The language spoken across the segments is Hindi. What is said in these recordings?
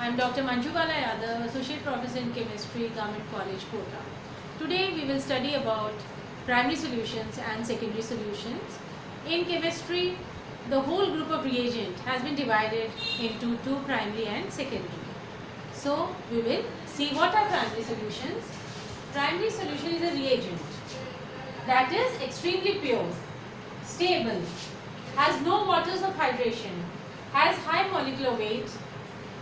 I'm Dr. Manju Bala Yadav, Associate Professor in Chemistry, Government College, Kota. Today we will study about primary solutions and secondary solutions. In chemistry, the whole group of reagent has been divided into two primary and secondary. So we will see what are primary solutions. Primary solution is a reagent that is extremely pure, stable, has no waters of hydration, has high molecular weight.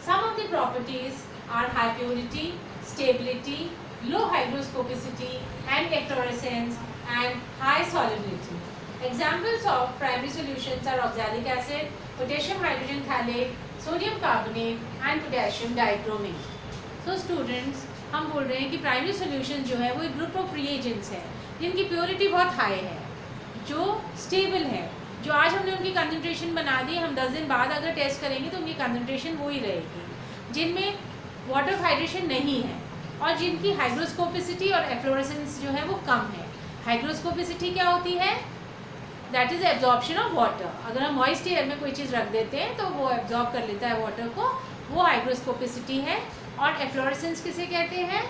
Some of the properties are high purity, stability, low hygroscopicity and efflorescence and high solubility. Examples of primary solutions are oxalic acid, potassium hydrogen thalate, sodium carbonate and potassium dichromate. So students, हम बोल रहे हैं कि प्राइमरी सॉल्यूशन जो है वो एक ग्रुप ऑफ रिएजेंट्स है जिनकी प्योरिटी बहुत हाई है, जो स्टेबल है, जो आज हमने उनकी कंसंट्रेशन बना दी, हम 10 दिन बाद अगर टेस्ट करेंगे तो उनकी कंसंट्रेशन वो ही रहेगी, जिनमें वाटर ऑफ हाइड्रेशन नहीं है और जिनकी हाइग्रोस्कोपिसिटी और एफ्लोरेसेंस जो है वो कम है. हाइग्रोस्कोपिसिटी क्या होती है? That is absorption of water. अगर हम मॉइस्ट एयर में कोई चीज़ रख देते हैं तो वो एब्जॉर्ब कर लेता है वाटर को, वो हाइग्रोस्कोपिसिटी है. और एफ्लोरेसेंस किसे कहते हैं?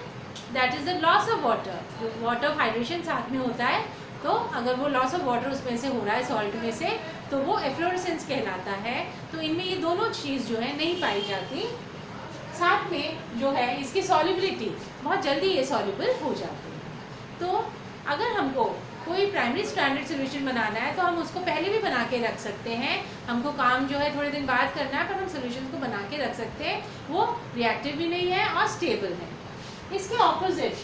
That is the loss of water. Water of hydration साथ में होता है, तो अगर वो लॉस ऑफ वाटर उसमें से हो रहा है सॉल्ट में से, तो वो एफ्लोरेसेंस कहलाता है. तो इनमें ये दोनों चीज़ जो है नहीं पाई जाती. साथ में जो है इसकी सॉल्युबिलिटी, बहुत जल्दी ये सॉल्युबल हो जाती है. तो अगर हमको कोई प्राइमरी स्टैंडर्ड सोल्यूशन बनाना है तो हम उसको पहले भी बना के रख सकते हैं. हमको काम जो है थोड़े दिन बाद करना है, पर हम सोल्यूशन को बना के रख सकते हैं. वो रिएक्टिव भी नहीं है और स्टेबल है. इसके ऑपोजिट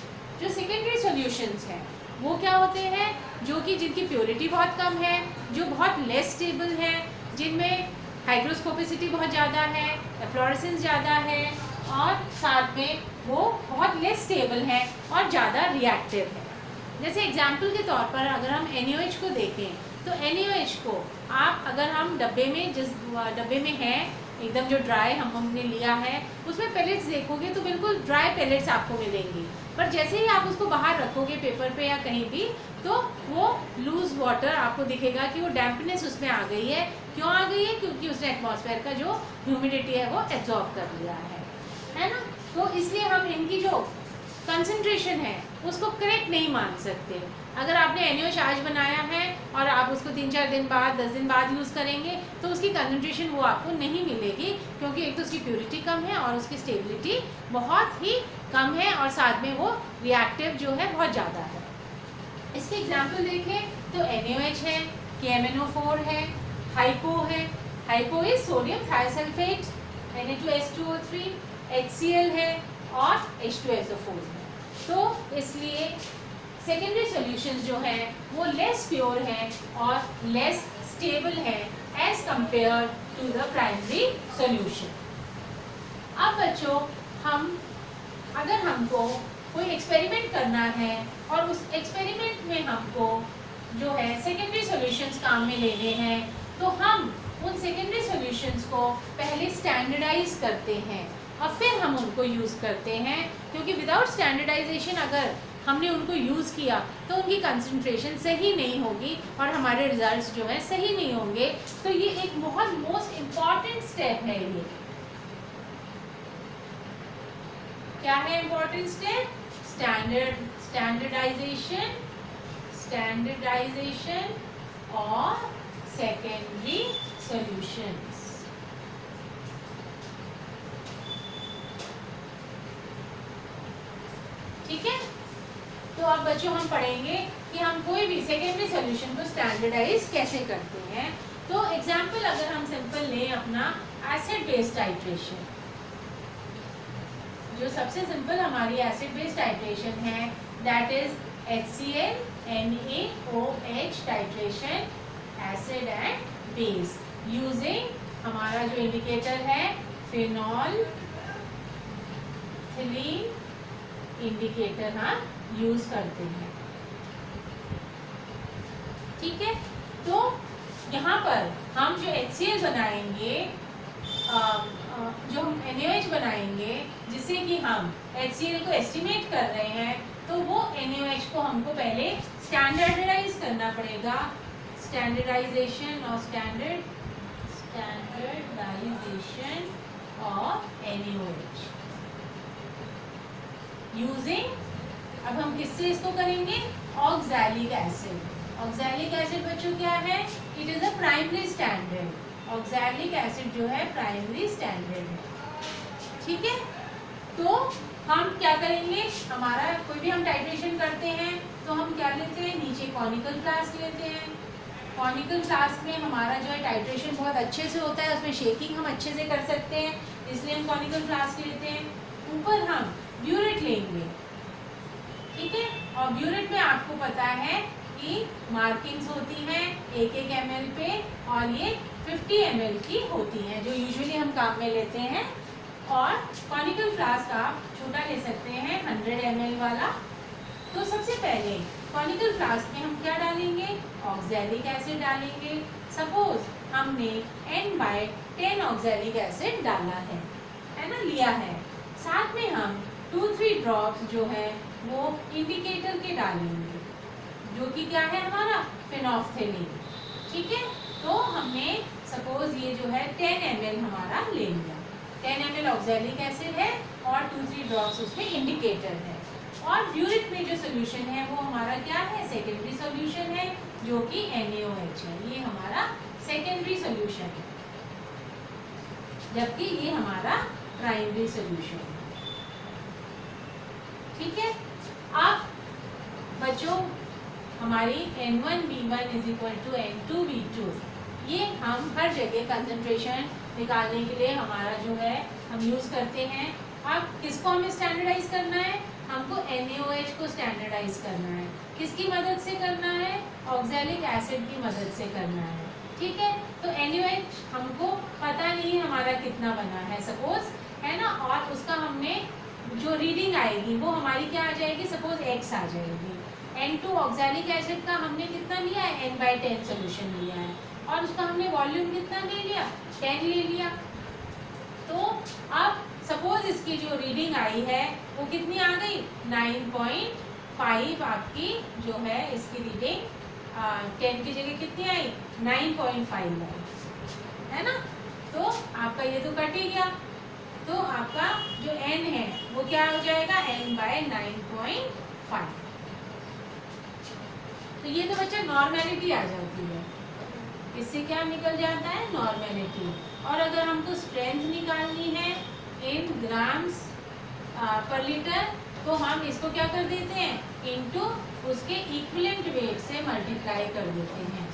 जो सेकेंडरी सॉल्यूशंस हैं वो क्या होते हैं? जो कि जिनकी प्योरिटी बहुत कम है, जो बहुत लेस स्टेबल है, जिनमें हाइग्रोस्कोपिसिटी बहुत ज़्यादा है, एफ्लोरेसेंस ज़्यादा है और साथ में वो बहुत लेस स्टेबल है और ज़्यादा रिएक्टिव है. जैसे एग्जाम्पल के तौर पर अगर हम NaOH को देखें तो NaOH को आप अगर हम डब्बे में, जिस डब्बे में है एकदम जो ड्राई हमने लिया है, उसमें पेलेट्स देखोगे तो बिल्कुल ड्राई पेलेट्स आपको मिलेंगी. पर जैसे ही आप उसको बाहर रखोगे पेपर पे या कहीं भी, तो वो लूज वाटर आपको दिखेगा कि वो डैम्पनेस उसमें आ गई है. क्यों आ गई है? क्योंकि उसने एटमॉस्फेयर का जो ह्यूमिडिटी है वो एब्जॉर्ब कर लिया है ना. तो इसलिए हम इनकी जो कंसंट्रेशन है उसको करेक्ट नहीं मान सकते. अगर आपने NaOH आज बनाया है और आप उसको 3-4 दिन बाद, 10 दिन बाद यूज़ करेंगे तो उसकी कंसंट्रेशन वो आपको नहीं मिलेगी, क्योंकि एक तो उसकी प्योरिटी कम है और उसकी स्टेबिलिटी बहुत ही कम है और साथ में वो रिएक्टिव जो है बहुत ज़्यादा है. इसके एग्जाम्पल देखें तो NaOH है, KMnO4 है, हाइपो है. Hypo is sodium thiosulphate, Na2H2O3, HCl है और H2SO4 है. तो इसलिए सेकेंडरी सॉल्यूशंस जो हैं वो लेस प्योर है और लेस स्टेबल है as compared to the primary solution. अब बच्चों, अगर हमको कोई एक्सपेरिमेंट करना है और उस एक्सपेरिमेंट में हमको जो है सेकेंडरी सॉल्यूशंस काम में लेने हैं, तो हम उन सेकेंडरी सॉल्यूशंस को पहले स्टैंडर्डाइज करते हैं और फिर हम उनको यूज़ करते हैं, क्योंकि विदाउट स्टैंडर्डाइजेशन अगर हमने उनको यूज़ किया तो उनकी कंसंट्रेशन सही नहीं होगी और हमारे रिजल्ट्स जो है सही नहीं होंगे. तो ये एक बहुत मोस्ट इम्पॉर्टेंट स्टेप है. ये क्या है इम्पॉर्टेंट स्टेप? स्टैंडर्डाइजेशन और सेकेंडरी सॉल्यूशंस. ठीक है. तो अब बच्चों हम पढ़ेंगे कि हम कोई भी सेकेंडरी सॉल्यूशन को स्टैंडर्डाइज कैसे करते हैं. तो एग्जांपल अगर हम सिंपल लें अपना एसिड बेस्ड टाइट्रेशन, जो सबसे सिंपल हमारी एसिड बेस्ड टाइट्रेशन है, that is HCl NaOH titration acid and base, using हमारा जो इंडिकेटर है फिनॉल थ्रीन इंडिकेटर हम यूज करते हैं. ठीक है. तो यहाँ पर हम जो HCl बनाएंगे, जो हम NaOH बनाएंगे, जिससे कि हम HCl को एस्टिमेट कर रहे हैं, तो वो NaOH को हमको पहले स्टैंडर्डाइज करना पड़ेगा. स्टैंडर्डाइजेशन और स्टैंडर्डाइजेशन of NaOH यूजिंग, अब हम किससे इसको करेंगे, ऑक्सैलिक एसिड। ऑक्सैलिक एसिड बच्चों क्या है, it is a primary standard. Oxalic acid जो है प्राइमरी स्टैंडर्ड है, ठीक है। तो हम क्या करेंगे, हमारा कोई भी हम टाइट्रेशन करते हैं तो हम क्या लेते हैं, नीचे कॉनिकल फ्लास्क लेते हैं। कॉनिकल फ्लास्क में हमारा जो है टाइट्रेशन बहुत अच्छे से होता है, उसमें शेकिंग हम अच्छे से कर सकते हैं, इसलिए हम कॉनिकल फ्लास्क लेते हैं। ऊपर हम ब्यूरेट लेंगे, ठीक है। और ब्यूरेट में आपको पता है कि मार्किंग्स होती हैं 1-1 ml पे, और ये 50 ml की होती हैं जो यूजुअली हम काम में लेते हैं। और कॉनिकल फ्लास्क आप छोटा ले सकते हैं 100 ml वाला। तो सबसे पहले कॉनिकल फ्लास्क में हम क्या डालेंगे, ऑक्सैलिक एसिड डालेंगे। सपोज हमने N/10 ऑक्सैलिक एसिड डाला है ना, लिया है। साथ में हम 2-3 ड्रॉप्स जो है वो इंडिकेटर के डालेंगे, जो कि क्या है हमारा फेनोल्फथालीन, ठीक है। तो हमने सपोज ये जो है 10 ml हमारा ले लिया, 10 ml ऑक्सैलिक एसिड है और 2-3 ड्रॉप्स उसमें इंडिकेटर है। और ब्यूरेट में जो सोल्यूशन है वो हमारा क्या है, सेकेंडरी सोल्यूशन है, जो कि NaOH है। ये हमारा सेकेंडरी सोल्यूशन है, जबकि ये हमारा प्राइमरी सोल्यूशन है, ठीक है। अब बच्चों हमारी N1V1 = N2V2, ये हम हर जगह कंसंट्रेशन निकालने के लिए हमारा जो है हम यूज़ करते हैं। अब किसको हमें स्टैंडर्डाइज करना है, हमको NaOH को स्टैंडर्डाइज करना है। किसकी मदद से करना है, ऑक्सैलिक एसिड की मदद से करना है, ठीक है। तो NaOH हमको पता नहीं हमारा कितना बना है सपोज, है ना, और उसका हमने जो रीडिंग आएगी वो हमारी क्या आ जाएगी, सपोज X आ जाएगी। N2 ऑक्सैलिक एसिड का हमने कितना लिया है, N/10 सोल्यूशन लिया है, और उसका हमने वॉल्यूम कितना ले लिया, 10 ले लिया। तो अब सपोज इसकी जो रीडिंग आई है वो कितनी आ गई, 9.5 आपकी जो है इसकी रीडिंग 10 की जगह कितनी आई, 9.5 आई, है ना। तो आपका ये तो कट ही गया, तो आपका जो N है वो क्या हो जाएगा, N/9.5। तो ये तो बच्चा नॉर्मेलिटी आ जाती है, इससे क्या निकल जाता है, नॉर्मेलिटी। और अगर हमको स्ट्रेंथ निकालनी है इन ग्राम्स पर लीटर, तो हम इसको क्या कर देते हैं, इनटू उसके इक्विवेलेंट वेट से मल्टीप्लाई कर देते हैं।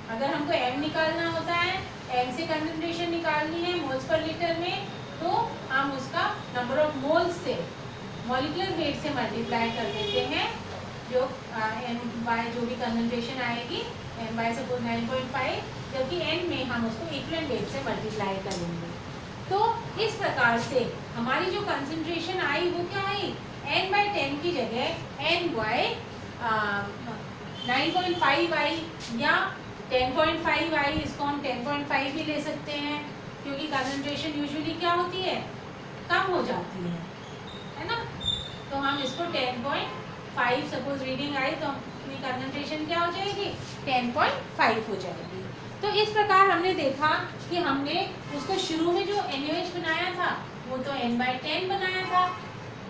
अगर हमको M निकालना होता है, M से कंसंट्रेशन निकालनी है मोल्स पर लीटर में, तो हम उसका नंबर ऑफ मोल्स से मॉलिक्यूलर वेट से मल्टीप्लाई कर देते हैं, जो M/, जो भी कंसंट्रेशन आएगी M/ सपोज 9.5, जबकि N में हम उसको इक्विवेलेंट वेट से मल्टीप्लाई करेंगे। तो इस प्रकार से हमारी जो कंसंट्रेशन आई वो क्या आई, N/10 की जगह N/9.5 आई, या 10.5 आई। इसको हम 10.5 भी ले सकते हैं, क्योंकि कंसंट्रेशन यूजुअली क्या होती है, कम हो जाती है ना। तो हम इसको 10.5 सपोज रीडिंग आई, तो अपनी कंसंट्रेशन क्या हो जाएगी, 10.5 हो जाएगी। तो इस प्रकार हमने देखा कि हमने उसको शुरू में जो NaOH बनाया था वो तो N/10 बनाया था,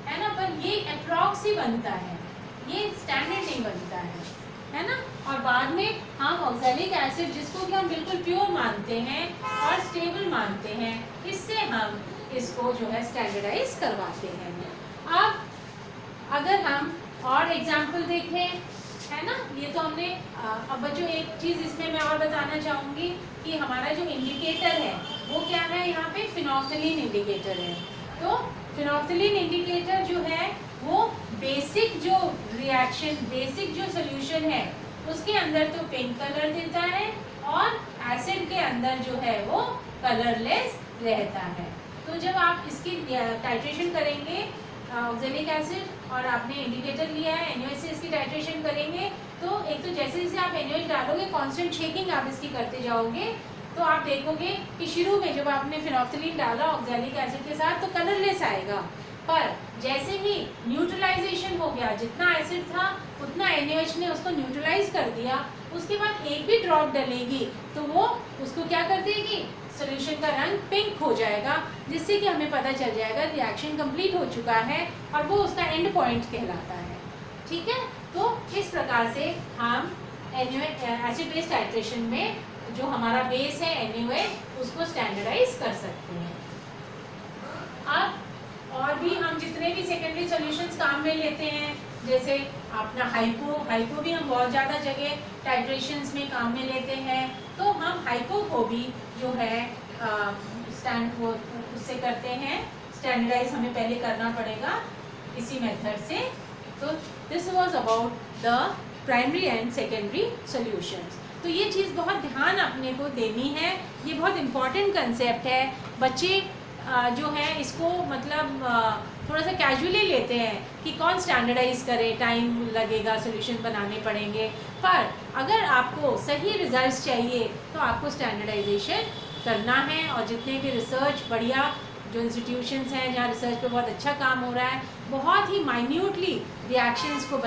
है ना, पर ये अप्रॉक्स ही बनता है, ये स्टैंडर्ड नहीं बनता है ना। और बाद में हम ऑक्सैलिक एसिड, जिसको कि हम बिल्कुल प्योर मानते हैं और स्टेबल मानते हैं, इससे हम इसको जो है स्टैंडर्डाइज करवाते हैं। अब अगर हम और एग्जाम्पल देखें, है ना, ये तो हमने अब बच्चों एक चीज़ इसमें मैं और बताना चाहूँगी कि हमारा जो इंडिकेटर है वो क्या है, यहाँ पे फेनोल्फथालीन इंडिकेटर है। तो फेनोल्फथालीन इंडिकेटर जो है वो बेसिक जो रिएक्शन, बेसिक जो सोल्यूशन है उसके अंदर तो पिंक कलर देता है, और एसिड के अंदर जो है वो कलरलेस रहता है। तो जब आप इसकी टाइट्रेशन करेंगे ऑक्सैलिक एसिड और आपने इंडिकेटर लिया है, NaOH से इसकी टाइट्रेशन करेंगे, तो एक तो जैसे जैसे आप NaOH डालोगे, कांस्टेंट शेकिंग आप इसकी करते जाओगे, तो आप देखोगे कि शुरू में जब आपने फेनोल्फथालीन डाला ऑक्सैलिक एसिड के साथ तो कलरलेस आएगा, पर जैसे ही न्यूट्रलाइजेशन हो गया, जितना एसिड था उतना NaOH ने उसको न्यूट्रलाइज कर दिया, उसके बाद एक भी ड्रॉप डलेगी तो वो उसको क्या कर देगी, सोल्यूशन का रंग पिंक हो जाएगा, जिससे कि हमें पता चल जाएगा रिएक्शन कंप्लीट हो चुका है और वो उसका एंड पॉइंट कहलाता है। ठीक है, तो इस प्रकार से हम एसिड बेस टाइट्रेशन में जो हमारा बेस है NaOH उसको स्टैंडर्डाइज कर सकते हैं। अब और भी हम जितने भी सेकेंडरी सॉल्यूशंस काम में लेते हैं, जैसे अपना हाइपो भी हम बहुत ज़्यादा जगह टाइट्रेशंस में काम में लेते हैं, तो हम हाइपो को भी जो है वो उससे करते हैं, स्टैंडर्डाइज हमें पहले करना पड़ेगा इसी मेथड से। तो this was about the primary and secondary solutions. तो ये चीज़ बहुत ध्यान अपने को देनी है, ये बहुत इम्पॉर्टेंट कंसेप्ट है। बच्चे जो है इसको मतलब थोड़ा सा कैजुअली लेते हैं कि कौन स्टैंडर्डाइज करे, टाइम लगेगा, सॉल्यूशन बनाने पड़ेंगे, पर अगर आपको सही रिजल्ट्स चाहिए तो आपको स्टैंडर्डाइजेशन करना है। और जितने भी रिसर्च बढ़िया जो इंस्टीट्यूशंस हैं जहाँ रिसर्च पे बहुत अच्छा काम हो रहा है, बहुत ही माइन्यूटली रिएक्शंस को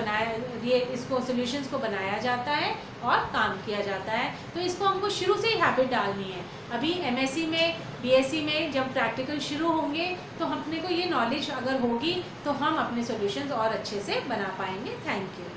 इसको सॉल्यूशंस को बनाया जाता है और काम किया जाता है। तो इसको हमको शुरू से ही हैबिट डालनी है। अभी MSc में BSc में जब प्रैक्टिकल शुरू होंगे तो अपने को ये नॉलेज अगर होगी तो हम अपने सॉल्यूशंस और अच्छे से बना पाएंगे। Thank you.